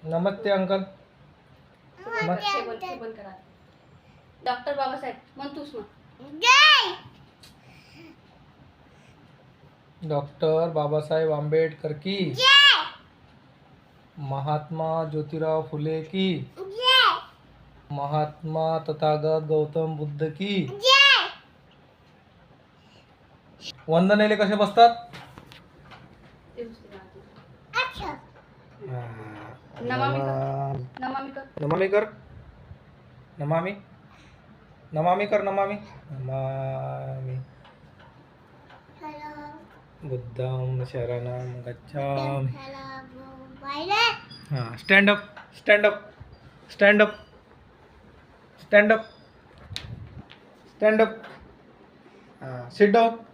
नमस्ते uncle. Doctor Babasaheb म्हण तूच म्हण. डॉक्टर बाबासाहेब आंबेडकर की, महात्मा ज्योतिराव फुले की, महात्मा तथागत गौतम बुद्ध की. वंदनेले कसे बसतात? नमामि कर. नमामि कर. नमामि नमामि कर. नमामि नमामि बुद्धं शरणं गच्छामि. Stand up. Stand up. Stand up. Stand up. Stand up. Sit down.